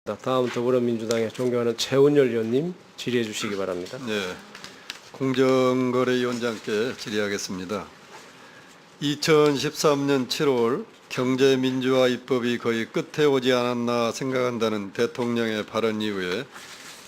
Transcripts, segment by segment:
다음 더불어민주당의 존경하는 최은열 의원님 질의해 주시기 바랍니다. 네, 공정거래위원장께 질의하겠습니다. 2013년 7월 경제민주화 입법이 거의 끝에 오지 않았나 생각한다는 대통령의 발언 이후에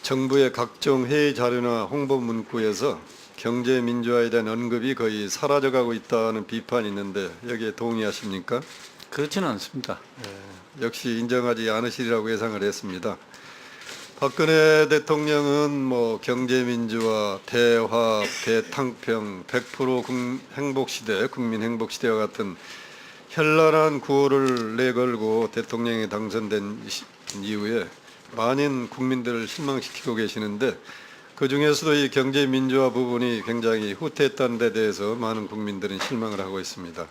정부의 각종 회의 자료나 홍보 문구에서 경제민주화에 대한 언급이 거의 사라져가고 있다는 비판이 있는데 여기에 동의하십니까? 그렇지는 않습니다. 역시 인정하지 않으시리라고 예상을 했습니다. 박근혜 대통령은 경제민주화, 대화합, 대탕평, 100% 행복시대, 국민 행복시대와 같은 현란한 구호를 내걸고 대통령에 당선된 이후에 많은 국민들을 실망시키고 계시는데 그중에서도 이 경제민주화 부분이 굉장히 후퇴했다는 데 대해서 많은 국민들은 실망을 하고 있습니다.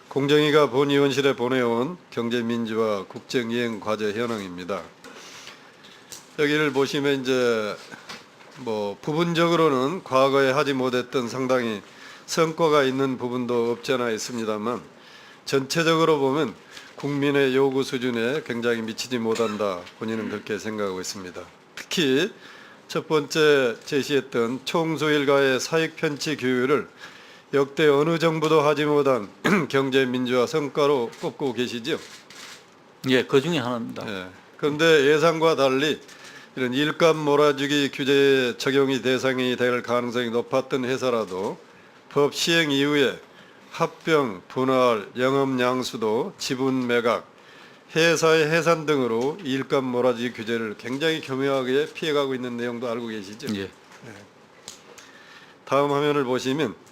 공정위가 본의원실에 보내온 경제민주화 국정이행 과제 현황입니다. 여기를 보시면 이제 부분적으로는 과거에 하지 못했던 상당히 성과가 있는 부분도 없지 않아 있습니다만 전체적으로 보면 국민의 요구 수준에 굉장히 미치지 못한다. 본인은 그렇게 생각하고 있습니다. 특히 첫 번째 제시했던 총수 일가의 사익 편취 규율을 역대 어느 정부도 하지 못한 경제민주화 성과로 꼽고 계시죠? 예, 그 중에 하나입니다. 예. 그런데 예상과 달리 이런 일감 몰아주기 규제에 적용이 대상이 될 가능성이 높았던 회사라도 법 시행 이후에 합병, 분할, 영업 양수도, 지분 매각, 회사의 해산 등으로 일감 몰아주기 규제를 굉장히 교묘하게 피해가고 있는 내용도 알고 계시죠? 예. 다음 화면을 보시면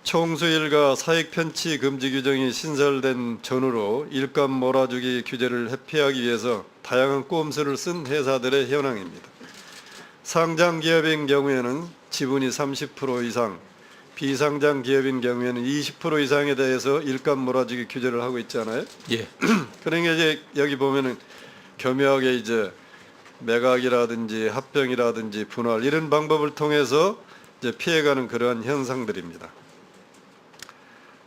총수 일가 사익 편취 금지 규정이 신설된 전후로 일감 몰아주기 규제를 회피하기 위해서 다양한 꼼수를 쓴 회사들의 현황입니다. 상장 기업인 경우에는 지분이 30% 이상, 비상장 기업인 경우에는 20% 이상에 대해서 일감 몰아주기 규제를 하고 있잖아요. 예. 그러니까 이제 여기 보면은 교묘하게 이제 매각이라든지 합병이라든지 분할 이런 방법을 통해서 이제 피해가는 그러한 현상들입니다.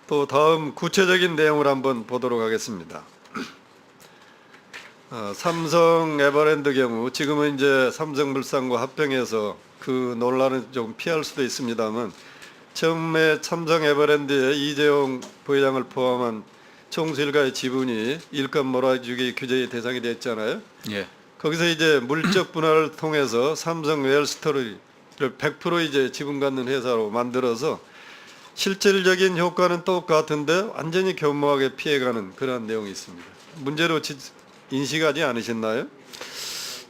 또 다음 구체적인 내용을 한번 보도록 하겠습니다. 삼성 에버랜드 경우 지금은 이제 삼성물산과 합병해서 그 논란은 좀 피할 수도 있습니다만 처음에 삼성 에버랜드의 이재용 부회장을 포함한 총수 일가의 지분이 일감 몰아주기 규제의 대상이 됐잖아요. 예. 거기서 이제 물적 분할을 통해서 삼성 웰스토리를 100% 이제 지분 갖는 회사로 만들어서 실질적인 효과는 똑같은데 완전히 교묘하게 피해가는 그런 내용이 있습니다. 문제로 인식하지 않으셨나요?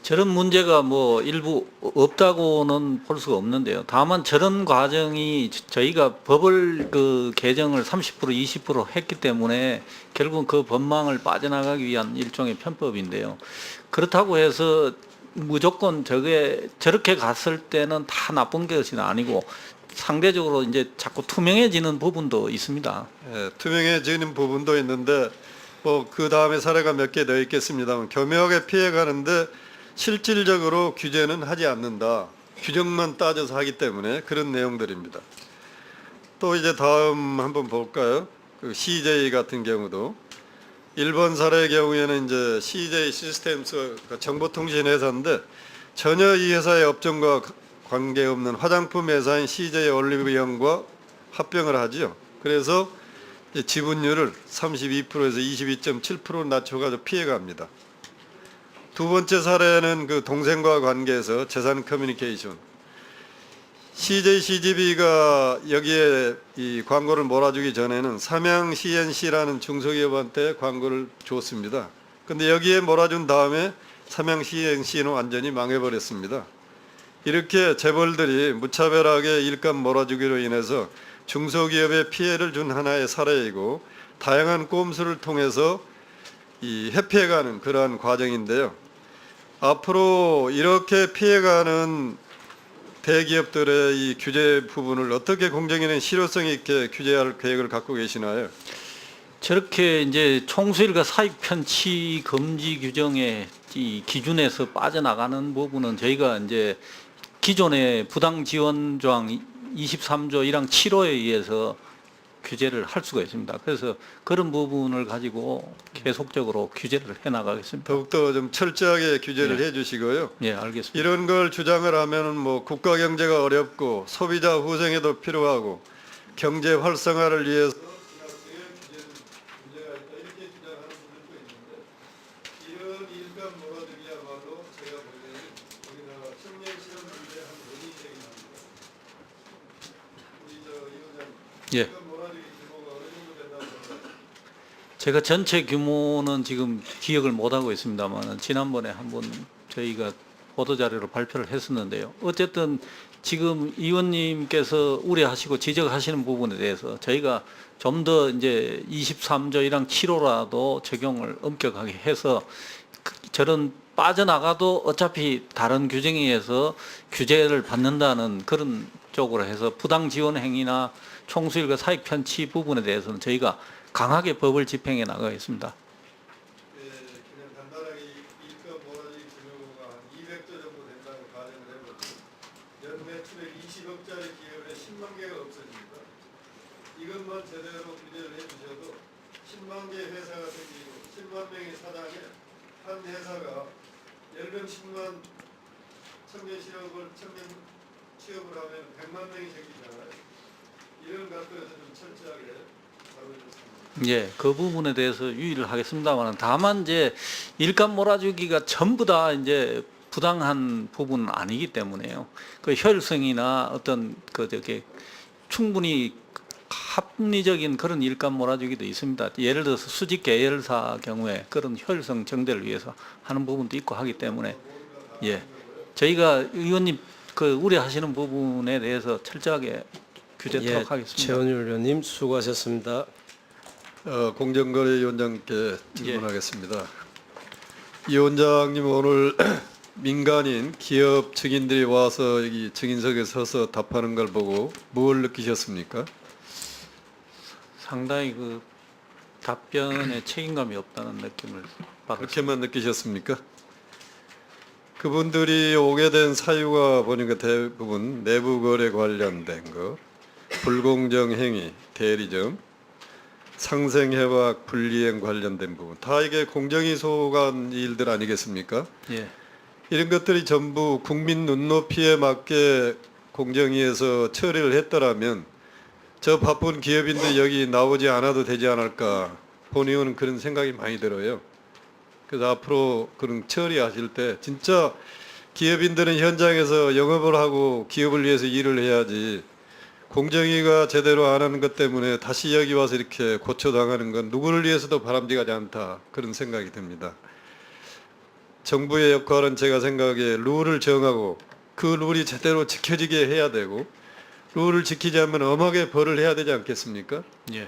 저런 문제가 일부 없다고는 볼 수가 없는데요. 다만 저런 과정이 저희가 법을 개정을 30% 20% 했기 때문에 결국은 그 법망을 빠져나가기 위한 일종의 편법인데요. 그렇다고 해서 무조건 저렇게 갔을 때는 다 나쁜 것이 아니고 상대적으로 이제 자꾸 투명해지는 부분도 있습니다. 예, 투명해지는 부분도 있는데 그 다음에 사례가 몇 개 더 있겠습니다만 교묘하게 피해가는데 실질적으로 규제는 하지 않는다. 규정만 따져서 하기 때문에 그런 내용들입니다. 또 이제 다음 한번 볼까요? 그 CJ 같은 경우도 일본 사례의 경우에는 이제 CJ 시스템스 정보통신 회사인데 전혀 이 회사의 업종과 관계없는 화장품 회사인 CJ 올리브영과 합병을 하죠. 그래서 지분율을 32%에서 22.7% 낮춰가지고 피해갑니다. 두 번째 사례는 그 동생과 관계에서 재산 커뮤니케이션. CJ CGV가 여기에 이 광고를 몰아주기 전에는 삼양 CNC라는 중소기업한테 광고를 줬습니다. 근데 여기에 몰아준 다음에 삼양 CNC는 완전히 망해버렸습니다. 이렇게 재벌들이 무차별하게 일감 몰아주기로 인해서 중소기업에 피해를 준 하나의 사례이고 다양한 꼼수를 통해서 이 회피해가는 그러한 과정인데요. 앞으로 이렇게 피해가는 대기업들의 이 규제 부분을 어떻게 공정위는 실효성 있게 규제할 계획을 갖고 계시나요? 저렇게 이제 총수일가 사익 편취 금지 규정의 이 기준에서 빠져나가는 부분은 저희가 이제 기존의 부당 지원 조항 23조 1항 7호에 의해서 규제를 할 수가 있습니다. 그래서 그런 부분을 가지고 계속적으로 규제를 해나가겠습니다. 더욱더 좀 철저하게 규제를 예. 해주시고요. 예, 알겠습니다. 이런 걸 주장을 하면은 뭐 국가 경제가 어렵고 소비자 후생에도 필요하고 경제 활성화를 위해서 문제가 있다 이렇게 주장하는 분들도 있는데 이런 일감 몰아주기야말로 제가 보기에는 우리나라 청년 실업 문제의 한 원인이 되긴 합니다. 우리 이 의원님 예. 일감 몰아주기 규모가 어느 정도 된다고 생각하세요? 제가 전체 규모는 지금 기억을 못하고 있습니다만 지난번에 한번 저희가 보도자료로 발표를 했었는데요. 어쨌든 지금 의원님께서 우려하시고 지적하시는 부분에 대해서 저희가 좀 더 이제 23조 1항 7호라도 적용을 엄격하게 해서 저런 빠져나가도 어차피 다른 규정에 의해서 규제를 받는다는 그런 쪽으로 해서 부당 지원 행위나 총수일과 사익 편취 부분에 대해서는 저희가 강하게 법을 집행해 나가겠습니다. 그냥 간단하게 일감 몰아주기 규모가 한 200조 정도 된다고 가정을 해보면 연 매출액 20억짜리 기업에 10만 개가 없어집니다. 이것만 제대로 규제를 해주셔도 10만 개 회사가 생기고 10만 명의 사장에 한 회사가 10명 10만 청년 취업을 하면 100만 명이 생기잖아요. 이런 것들에서 좀 철저하게 다뤄줬습니다. 예, 그 부분에 대해서 유의를 하겠습니다만 다만 이제 일감 몰아주기가 전부 다 이제 부당한 부분은 아니기 때문에요. 그 효율성이나 어떤 그 저기 충분히 합리적인 그런 일감 몰아주기도 있습니다. 예를 들어서 수직 계열사 경우에 그런 효율성 증대를 위해서 하는 부분도 있고 하기 때문에 예, 저희가 의원님 그 우려하시는 부분에 대해서 철저하게 규제토록 하겠습니다. 최원율 의원님 수고하셨습니다. 공정거래위원장께 질문하겠습니다. 이 위원장님 오늘 민간인 기업 증인들이 와서 여기 증인석에 서서 답하는 걸 보고 뭘 느끼셨습니까? 상당히 그 답변에 책임감이 없다는 느낌을 받았습니다. 그렇게만 느끼셨습니까? 그분들이 오게 된 사유가 보니까 대부분 내부 거래 관련된 거, 불공정 행위, 대리점, 상생협약 분리행 관련된 부분, 다 이게 공정위 소관 일들 아니겠습니까? 예, 이런 것들이 전부 국민 눈높이에 맞게 공정위에서 처리를 했더라면 저 바쁜 기업인들 여기 나오지 않아도 되지 않을까 본의원은 그런 생각이 많이 들어요. 그래서 앞으로 그런 처리하실 때 진짜 기업인들은 현장에서 영업을 하고 기업을 위해서 일을 해야지 공정위가 제대로 안 하는 것 때문에 다시 여기 와서 이렇게 고쳐당하는 건 누구를 위해서도 바람직하지 않다 그런 생각이 듭니다. 정부의 역할은 제가 생각에 룰을 정하고 그 룰이 제대로 지켜지게 해야 되고 룰을 지키지 않으면 엄하게 벌을 해야 되지 않겠습니까? 예,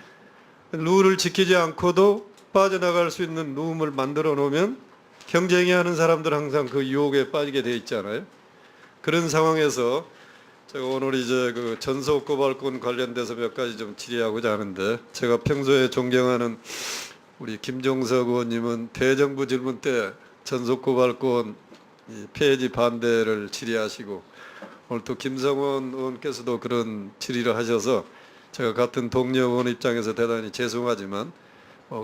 룰을 지키지 않고도 빠져나갈 수 있는 룸을 만들어 놓으면 경쟁이 하는 사람들 항상 그 유혹에 빠지게 돼 있잖아요. 그런 상황에서 제가 오늘 이제 그 전속 고발권 관련돼서 몇 가지 좀 질의하고자 하는데 제가 평소에 존경하는 우리 김종석 의원님은 대정부 질문 때 전속 고발권 폐지 반대를 질의하시고 오늘 또 김성원 의원께서도 그런 질의를 하셔서 제가 같은 동료 의원 입장에서 대단히 죄송하지만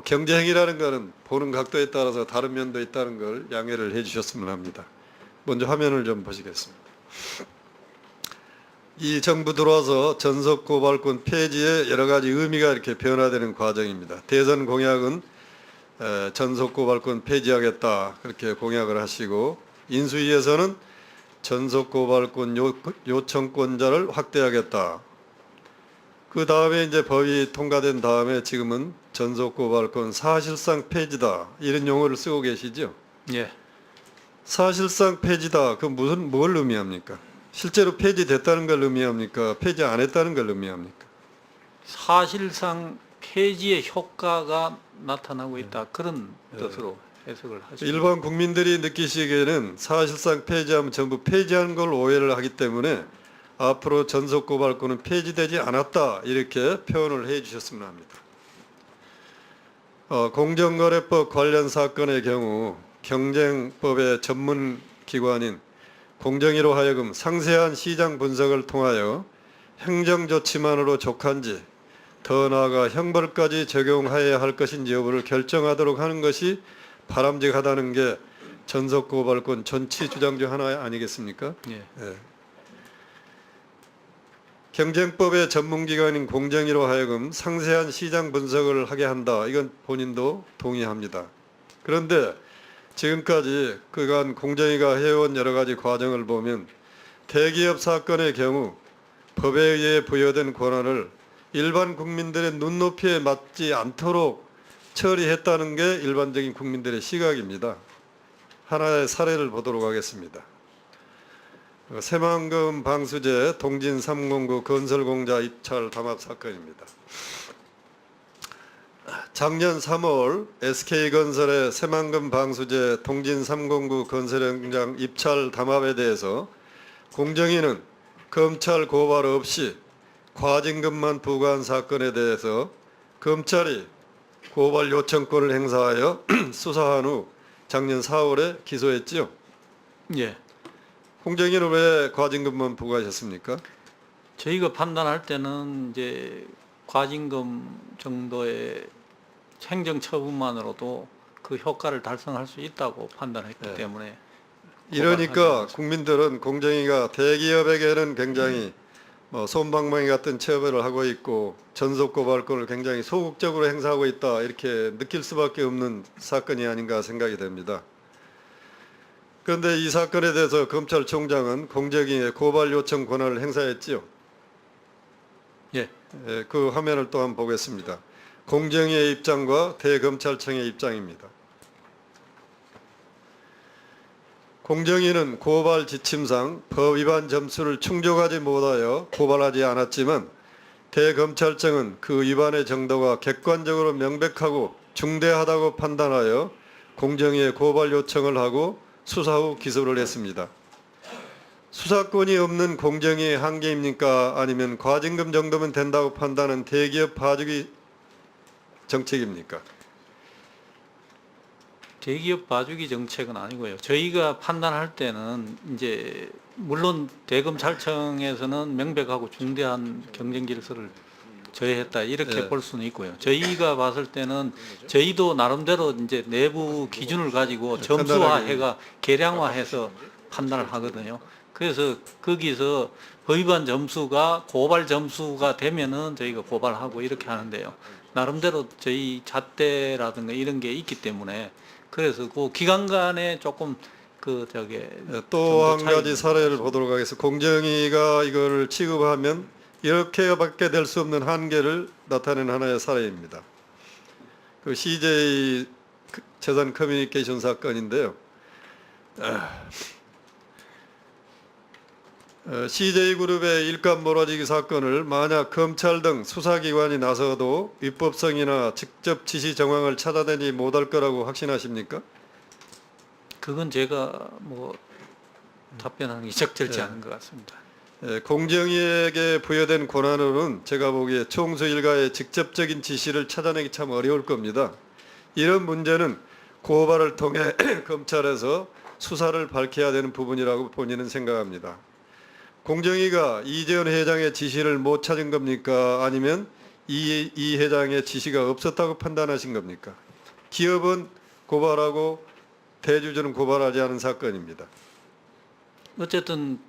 경제행위라는 것은 보는 각도에 따라서 다른 면도 있다는 걸 양해를 해 주셨으면 합니다. 먼저 화면을 좀 보시겠습니다. 이 정부 들어와서 전속고발권 폐지에 여러 가지 의미가 이렇게 변화되는 과정입니다. 대선 공약은 전속고발권 폐지하겠다 그렇게 공약을 하시고 인수위에서는 전속고발권 요청권자를 확대하겠다. 그 다음에 이제 법이 통과된 다음에 지금은 전속고발권 사실상 폐지다 이런 용어를 쓰고 계시죠. 예. 사실상 폐지다. 그 뭘 의미합니까? 실제로 폐지됐다는 걸 의미합니까? 폐지 안 했다는 걸 의미합니까? 사실상 폐지의 효과가 나타나고 있다 그런 뜻으로 해석을 하십니다. 일반 국민들이 느끼시기에는 사실상 폐지하면 전부 폐지한 걸 오해를 하기 때문에 앞으로 전속고발권은 폐지되지 않았다 이렇게 표현을 해 주셨으면 합니다. 공정거래법 관련 사건의 경우 경쟁법의 전문기관인 공정위로 하여금 상세한 시장 분석을 통하여 행정조치만으로 족한지 더 나아가 형벌까지 적용해야 할 것인지 여부를 결정하도록 하는 것이 바람직하다는 게 전속고발권 전치 주장 중 하나 아니겠습니까? 예. 예. 경쟁법의 전문기관인 공정위로 하여금 상세한 시장 분석을 하게 한다. 이건 본인도 동의합니다. 그런데 지금까지 그간 공정위가 해온 여러 가지 과정을 보면 대기업 사건의 경우 법에 의해 부여된 권한을 일반 국민들의 눈높이에 맞지 않도록 처리했다는 게 일반적인 국민들의 시각입니다. 하나의 사례를 보도록 하겠습니다. 새만금 방수제 동진 309 건설공자 입찰 담합 사건입니다. 작년 3월 SK건설의 새만금 방수제 동진 309 건설공장 입찰 담합에 대해서 공정위는 검찰 고발 없이 과징금만 부과한 사건에 대해서 검찰이 고발 요청권을 행사하여 수사한 후 작년 4월에 기소했지요. 예. 공정위는 왜 과징금만 부과하셨습니까? 저희가 판단할 때는 이제 과징금 정도의 행정 처분만으로도 그 효과를 달성할 수 있다고 판단했기 네. 때문에 이러니까 국민들은 공정위가 대기업에게는 굉장히 솜방망이 같은 처벌을 하고 있고 전속고발권을 굉장히 소극적으로 행사하고 있다 이렇게 느낄 수밖에 없는 사건이 아닌가 생각이 됩니다. 그런데 이 사건에 대해서 검찰총장은 공정위에 고발 요청 권한을 행사했지요. 예. 예, 그 화면을 또 한번 보겠습니다. 공정위의 입장과 대검찰청의 입장입니다. 공정위는 고발 지침상 법 위반 점수를 충족하지 못하여 고발하지 않았지만 대검찰청은 그 위반의 정도가 객관적으로 명백하고 중대하다고 판단하여 공정위에 고발 요청을 하고 수사 후 기소를 했습니다. 수사권이 없는 공정위의 한계입니까? 아니면 과징금 정도면 된다고 판단하는 대기업 봐주기 정책입니까? 대기업 봐주기 정책은 아니고요. 저희가 판단할 때는 이제 물론 대검찰청에서는 명백하고 중대한 경쟁 질서를 저해했다 이렇게 네. 볼 수는 있고요. 저희가 봤을 때는 저희도 나름대로 이제 내부 기준을 가지고 점수화해가 계량화해서 판단을 하거든요. 그래서 거기서 법위반 점수가 고발 점수가 되면은 저희가 고발하고 이렇게 하는데요. 나름대로 저희 잣대라든가 이런 게 있기 때문에 그래서 그 기간 간에 조금 그 저게 또 한 정도 가지 차이는 사례를 보도록 하겠습니다. 공정위가 이걸 취급하면 이렇게밖에 될 수 없는 한계를 나타내는 하나의 사례입니다. 그 CJ 재산 커뮤니케이션 사건인데요. CJ그룹의 일감 몰아주기 사건을 만약 검찰 등 수사기관이 나서도 위법성이나 직접 지시 정황을 찾아내지 못할 거라고 확신하십니까? 그건 제가 뭐 답변하는 게 적절치 네. 않은 것 같습니다. 공정위에게 부여된 권한으로는 제가 보기에 총수 일가의 직접적인 지시를 찾아내기 참 어려울 겁니다. 이런 문제는 고발을 통해 검찰에서 수사를 밝혀야 되는 부분이라고 본인은 생각합니다. 공정위가 이재원 회장의 지시를 못 찾은 겁니까? 아니면 이 회장의 지시가 없었다고 판단하신 겁니까? 기업은 고발하고 대주주는 고발하지 않은 사건입니다. 어쨌든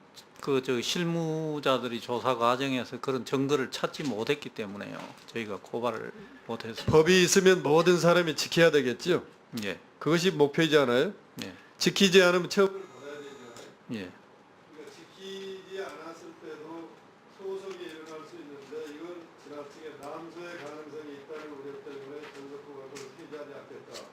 그 저 실무자들이 조사 과정에서 그런 증거를 찾지 못했기 때문에요. 저희가 고발을 못했습니다. 법이 있으면 모든 사람이 지켜야 되겠죠. 예, 그것이 목표이지 않아요? 예, 지키지 않으면 처벌을 받아야 되잖아요. 예. 그러니까 지키지 않았을 때도 소송이 일어날 수 있는데 이건 지나치게 남소의 가능성이 있다는 우려 때문에 전속고발권을 폐지하지 않겠다.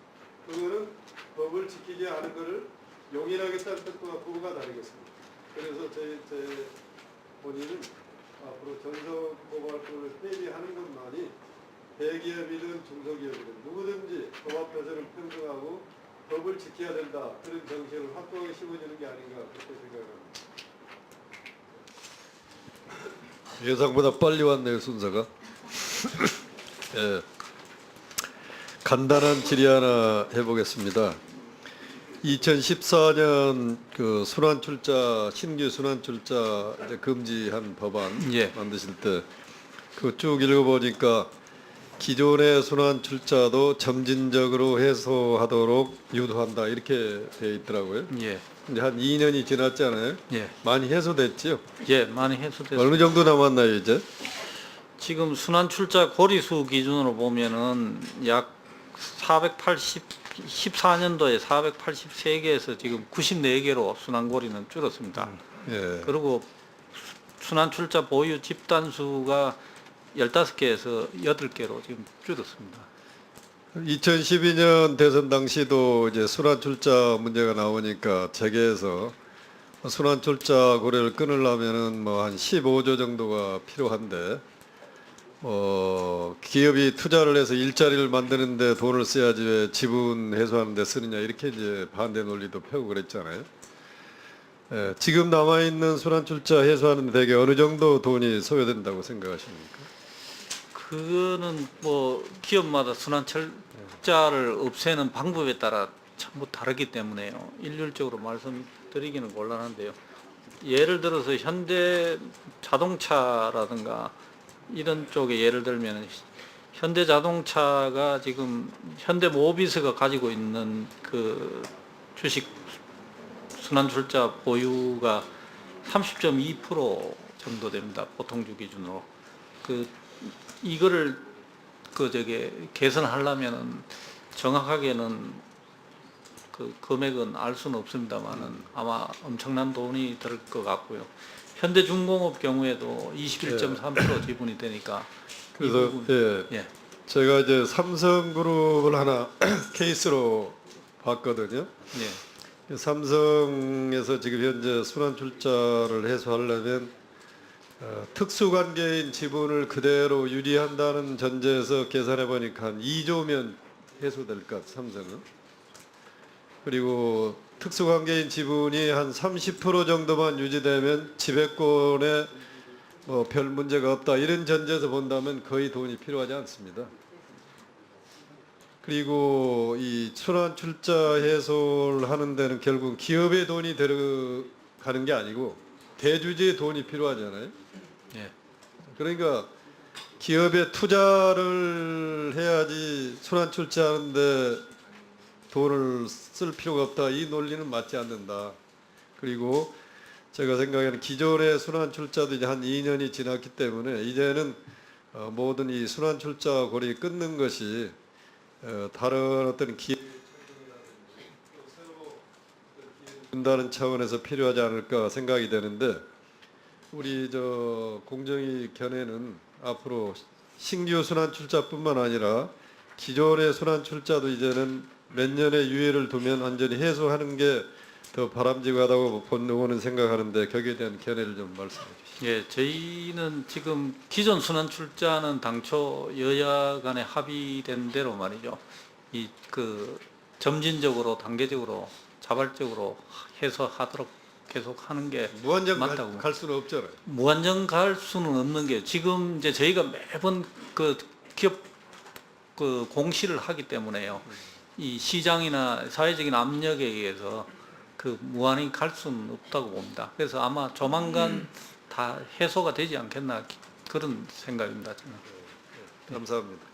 그거는 법을 지키지 않은 것을 용인하겠다는 뜻과 구호가 다르겠습니다. 그래서 제 본인은 앞으로 전속고발권을 폐지하는 것만이 대기업이든 중소기업이든 누구든지 법 앞에서는 평등하고 법을 지켜야 된다. 그런 정신을 확고하게 심어주는 게 아닌가 그렇게 생각합니다. 예상보다 빨리 왔네요 순서가. 예. 간단한 질의 하나 해보겠습니다. 2014년 그 순환출자 신규 순환출자 이제 금지한 법안 예. 만드실 때 그 쭉 읽어보니까 기존의 순환 출자도 점진적으로 해소하도록 유도한다 이렇게 돼 있더라고요. 예, 이제 한 2년이 지났잖아요. 예, 많이 해소됐죠. 예, 많이 해소됐습니다. 어느 정도 남았나요 이제? 지금 순환 출자 고리수 기준으로 보면은 약 14년도에 483개에서 지금 94개로 순환 고리는 줄었습니다. 예. 그리고 순환 출자 보유 집단 수가 15개에서 8개로 지금 줄었습니다. 2012년 대선 당시도 이제 순환 출자 문제가 나오니까 재계에서 순환 출자 고려를 끊으려면은 뭐 한 15조 정도가 필요한데 기업이 투자를 해서 일자리를 만드는데 돈을 써야지 왜 지분 해소하는 데 쓰느냐 이렇게 이제 반대 논리도 펴고 그랬잖아요. 예, 지금 남아 있는 순환 출자 해소하는 데 대개 어느 정도 돈이 소요된다고 생각하십니까? 그거는 뭐 기업마다 순환 출자를 없애는 방법에 따라 전부 다르기 때문에요. 일률적으로 말씀드리기는 곤란한데요. 예를 들어서 현대 자동차라든가 이런 쪽에 예를 들면 현대 자동차가 지금 현대 모비스가 가지고 있는 그 주식 순환 출자 보유가 30.2% 정도 됩니다. 보통주 기준으로. 이거를 개선하려면은 정확하게는 그 금액은 알 수는 없습니다만은 아마 엄청난 돈이 들 것 같고요. 현대중공업 경우에도 21.3% 지분이 되니까 이 그래서 부분, 예, 예, 제가 이제 삼성그룹을 하나 케이스로 봤거든요. 예, 삼성에서 지금 현재 순환 출자를 해소하려면 특수관계인 지분을 그대로 유지한다는 전제에서 계산해 보니까 한 2조면 해소될 것 같아요, 삼성은. 그리고 특수관계인 지분이 한 30% 정도만 유지되면 지배권에 뭐 별 문제가 없다 이런 전제에서 본다면 거의 돈이 필요하지 않습니다. 그리고 이 순환 출자 해소를 하는 데는 결국 기업의 돈이 들어가는 게 아니고 대주주의 돈이 필요하잖아요. 예. 그러니까 기업에 투자를 해야지 순환 출자하는데 돈을 쓸 필요가 없다. 이 논리는 맞지 않는다. 그리고 제가 생각에는 기존의 순환 출자도 이제 한 2년이 지났기 때문에 이제는 모든 이 순환 출자 고리 끊는 것이 다른 어떤 기회 준다는 차원에서 필요하지 않을까 생각이 되는데 우리 공정위 견해는 앞으로 신규 순환 출자뿐만 아니라 기존의 순환 출자도 이제는 몇 년의 유예를 두면 완전히 해소하는 게 더 바람직하다고 본능은 생각하는데 거기에 대한 견해를 좀 말씀해 주시죠. 예, 저희는 지금 기존 순환 출자는 당초 여야 간에 합의된 대로 말이죠. 점진적으로 단계적으로 자발적으로 해소하도록 계속 하는 게 무한정 맞다고. 갈 수는 없잖아요. 무한정 갈 수는 없는 게 지금 이제 저희가 매번 그 기업 공시를 하기 때문에요. 이 시장이나 사회적인 압력에 의해서 무한히 갈 수는 없다고 봅니다. 그래서 아마 조만간 다 해소가 되지 않겠나 그런 생각입니다. 저는. 감사합니다.